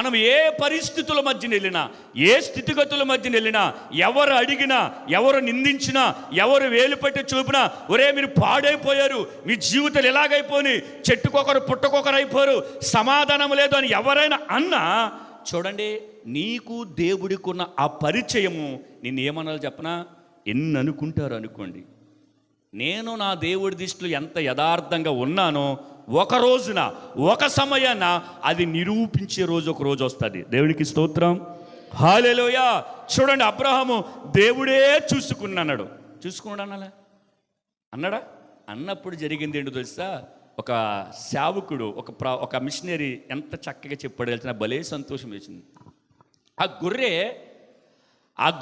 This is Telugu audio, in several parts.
మనం ఏ పరిస్థితుల మధ్యన వెళ్ళినా, ఏ స్థితిగతుల మధ్యన వెళ్ళినా, ఎవరు అడిగినా, ఎవరు నిందించినా, ఎవరు వేలు పెట్టి చూపినా, ఒరే మీరు పాడైపోయారు, మీ జీవితాలు ఎలాగైపోయి, చెట్టుకొకరు పుట్టకొకరు అయిపోయారు, సమాధానం లేదు అని ఎవరైనా అన్నా, చూడండి, నీకు దేవుడికున్న ఆ పరిచయము నిన్ను ఏమనాలి చెప్పనా? ఎన్ని అనుకుంటారు అనుకోండి. నేను నా దేవుడి దృష్టిలో ఎంత యథార్థంగా ఉన్నానో ఒక రోజున, ఒక సమయాన అది నిరూపించే రోజు ఒక రోజు వస్తుంది. దేవునికి స్తోత్రం, హల్లెలూయా. చూడండి, అబ్రహాము దేవుడే చూసుకున్నాడు. చూసుకున్నాడు అన్నాడా? అన్నప్పుడు జరిగింది ఏంటో తెలుసా? ఒక సేవకుడు, ఒక మిషనరీ ఎంత చక్కగా చెప్పాడు తెలిసిన, భలే సంతోషం వేసింది. ఆ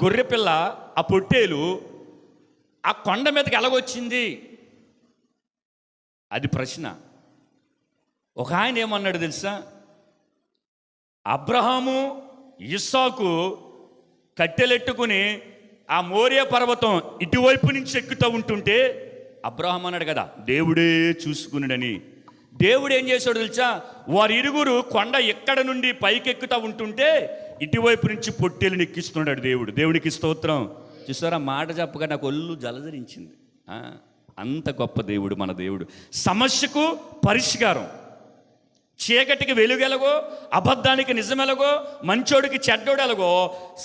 గొర్రె పిల్ల, ఆ పొట్టేలు ఆ కొండ మీదకి ఎలాగొచ్చింది? అది ప్రశ్న. ఒక ఆయన ఏమన్నాడు తెలుసా? అబ్రహాము ఇస్సాకు కట్టెలెట్టుకుని ఆ మోరియా పర్వతం ఇటువైపు నుంచి ఎక్కుతూ ఉంటుంటే అబ్రహాం అన్నాడు కదా, దేవుడే చూసుకున్నాడని. దేవుడు ఏం చేశాడు తెలుసా? వారి ఇరుగురు కొండ ఎక్కడ నుండి పైకెక్కుతూ ఉంటుంటే ఇటువైపు నుంచి పొట్టేలుని ఎక్కిస్తున్నాడు దేవుడు. దేవునికి స్తోత్రం. చూసారా, మాట చెప్పగా నాకు ఒళ్ళు జలధరించింది. అంత గొప్ప దేవుడు మన దేవుడు. సమస్యకు పరిష్కారం, చీకటికి వెలుగెలగో, అబద్ధానికి నిజమెలగో, మంచోడికి చెడ్డోడు ఎలాగో,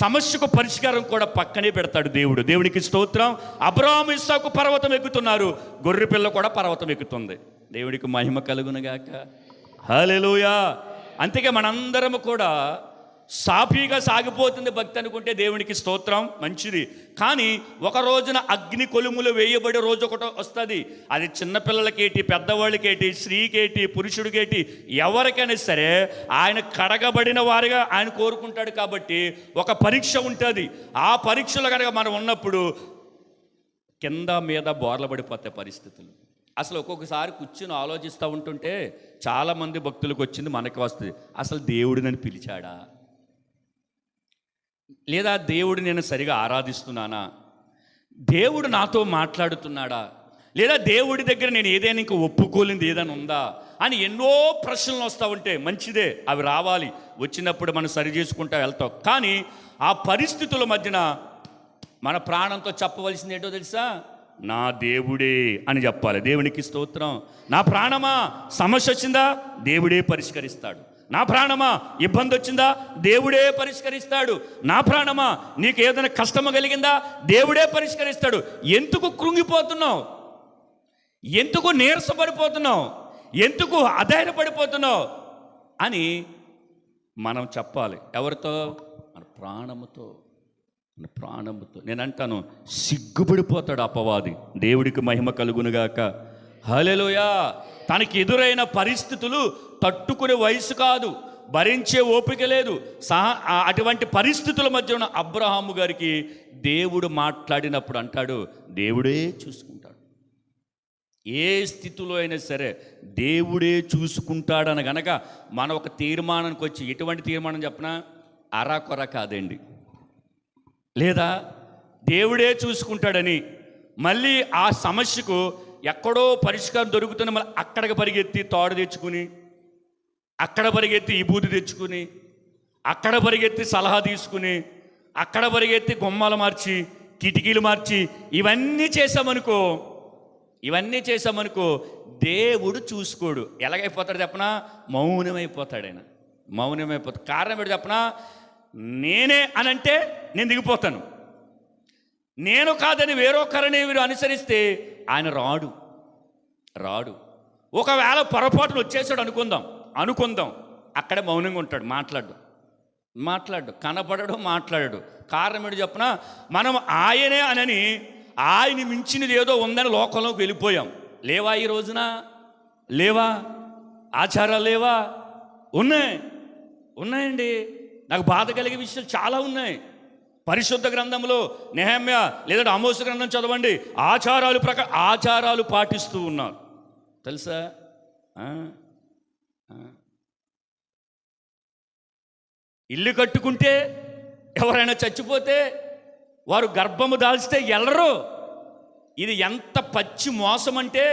సమస్యకు పరిష్కారం కూడా పక్కనే పెడతాడు దేవుడు. దేవునికి స్తోత్రం. అబ్రహాము ఇస్సాకు పర్వతం ఎక్కుతున్నారు, గొర్రె పిల్ల కూడా పర్వతం ఎక్కుతుంది. దేవుడికి మహిమ కలుగునుగాక. హల్లెలూయా. అందుకే మనందరము కూడా సాఫీగా సాగిపోతుంది భక్తి అనుకుంటే దేవునికి స్తోత్రం, మంచిది. కానీ ఒక రోజున అగ్ని కొలుములు వేయబడే రోజు ఒకటి వస్తుంది. అది చిన్నపిల్లలకేటి, పెద్దవాళ్ళకేటి, స్త్రీకేటి, పురుషుడికేటి, ఎవరికైనా సరే ఆయన కడగబడిన వారిగా ఆయన కోరుకుంటాడు. కాబట్టి ఒక పరీక్ష ఉంటుంది. ఆ పరీక్షలో కనుక మనం ఉన్నప్పుడు కింద మీద బోర్ల పడిపోతాయి పరిస్థితులు. అసలు ఒక్కొక్కసారి కూర్చుని ఆలోచిస్తూ ఉంటుంటే చాలామంది భక్తులకు వచ్చింది మనకి వస్తుంది, అసలు దేవుడు నన్ను పిలిచాడా, లేదా దేవుడు నేను సరిగా ఆరాధిస్తున్నానా, దేవుడు నాతో మాట్లాడుతున్నాడా, లేదా దేవుడి దగ్గర నేను ఏదైనా ఇంకా ఒప్పుకోలేంది ఏదైనా ఉందా అని ఎన్నో ప్రశ్నలు వస్తూ ఉంటే మంచిదే, అవి రావాలి. వచ్చినప్పుడు మనం సరి చేసుకుంటూ వెళ్తాం. కానీ ఆ పరిస్థితుల మధ్యన మన ప్రాణంతో చెప్పవలసింది ఏంటో తెలుసా? నా దేవుడే అని చెప్పాలి. దేవునికి స్తోత్రం. నా ప్రాణమా సమస్య వచ్చిందా, దేవుడే పరిష్కరిస్తాడు. నా ప్రాణమా ఇబ్బంది వచ్చిందా, దేవుడే పరిష్కరిస్తాడు. నా ప్రాణమా నీకు ఏదైనా కష్టము కలిగిందా, దేవుడే పరిష్కరిస్తాడు. ఎందుకు కృంగిపోతున్నావు? ఎందుకు నీరసపడిపోతున్నావు? ఎందుకు అధైర్యపడిపోతున్నావు అని మనం చెప్పాలి. ఎవరితో? మన ప్రాణముతో. మన ప్రాణముతో. నేను అంటాను, సిగ్గుపడిపోతాడు అపవాది. దేవుడికి మహిమ కలుగునుగాక. హల్లెలూయా. తనకి ఎదురైన పరిస్థితులు తట్టుకునే వయసు కాదు, భరించే ఓపిక లేదు. అటువంటి పరిస్థితుల మధ్య ఉన్న అబ్రహాము గారికి దేవుడు మాట్లాడినప్పుడు అంటాడు, దేవుడే చూసుకుంటాడు. ఏ స్థితిలో అయినా సరే దేవుడే చూసుకుంటాడని గనక మనం ఒక తీర్మానానికి వచ్చి, ఎటువంటి తీర్మానం చెప్పనా? అరాకొర కాదండి, లేదా దేవుడే చూసుకుంటాడని మళ్ళీ ఆ సమస్యకు ఎక్కడో పరిష్కారం దొరుకుతున్న మళ్ళీ అక్కడికి పరిగెత్తి తాడు తెచ్చుకుని, అక్కడ పరిగెత్తి విభూతి తెచ్చుకుని, అక్కడ పరిగెత్తి సలహా తీసుకుని, అక్కడ పరిగెత్తి గుమ్మాలు మార్చి, కిటికీలు మార్చి, ఇవన్నీ చేసామనుకో దేవుడు చూసుకోడు. ఎలాగైపోతాడు చెప్పనా? మౌనమైపోతాడు. ఆయన మౌనమైపోతాడు. కారణం ఏంటి చెప్పనా? నేనే అనంటే నేను దిగిపోతాను. నేను కాదని వేరొకరిని వీరు అనుసరిస్తే ఆయన రాడు. ఒకవేళ పొరపాటును వచ్చేసాడు అనుకుందాం, అక్కడే మౌనంగా ఉంటాడు, మాట్లాడు, కనపడడు, మాట్లాడాడు. కారణం ఏంటి చెప్పనా? మనం ఆయనే అనని ఆయన మించినది ఏదో ఉందని లోకంలోకి వెళ్ళిపోయాం. లేవా? ఈ రోజున లేవా? ఆచారాలు లేవా? ఉన్నాయండి. నాకు బాధ కలిగే విషయాలు చాలా ఉన్నాయి. పరిశుద్ధ గ్రంథంలో నెహెమ్యా లేదా ఆమోసు గ్రంథం చదవండి, ఆచారాలు పాటిస్తూ ఉన్నారు తెలుసా? ఇల్లు కట్టుకుంటే ఎవరైనా చచ్చిపోతే వారు గర్భము దాల్చితే ఎల్లరు. ఇది ఎంత పచ్చి మోసం అంటే,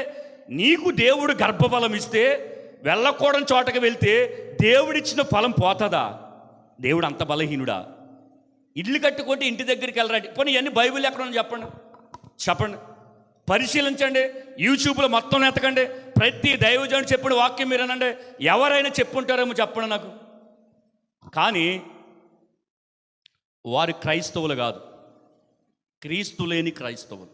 నీకు దేవుడు గర్భఫలం ఇస్తే వెళ్ళకూడని చోటకి వెళ్తే దేవుడిచ్చిన ఫలం పోతుందా? దేవుడు అంత బలహీనుడా? ఇల్లు కట్టుకుంటే ఇంటి దగ్గరికి వెళ్ళరాడి. పోనీ ఇవన్నీ బైబిల్ ఎక్కడ ఉందో చెప్పండి. పరిశీలించండి, యూట్యూబ్లో మొత్తం ఎతకండి, ప్రతి దైవజనుడు చెప్పిన వాక్యం మీరు అనండి, ఎవరైనా చెప్పుంటారేమో చెప్పండి నాకు. కానీ వారు క్రైస్తవులు కాదు, క్రీస్తు లేని క్రైస్తవులు.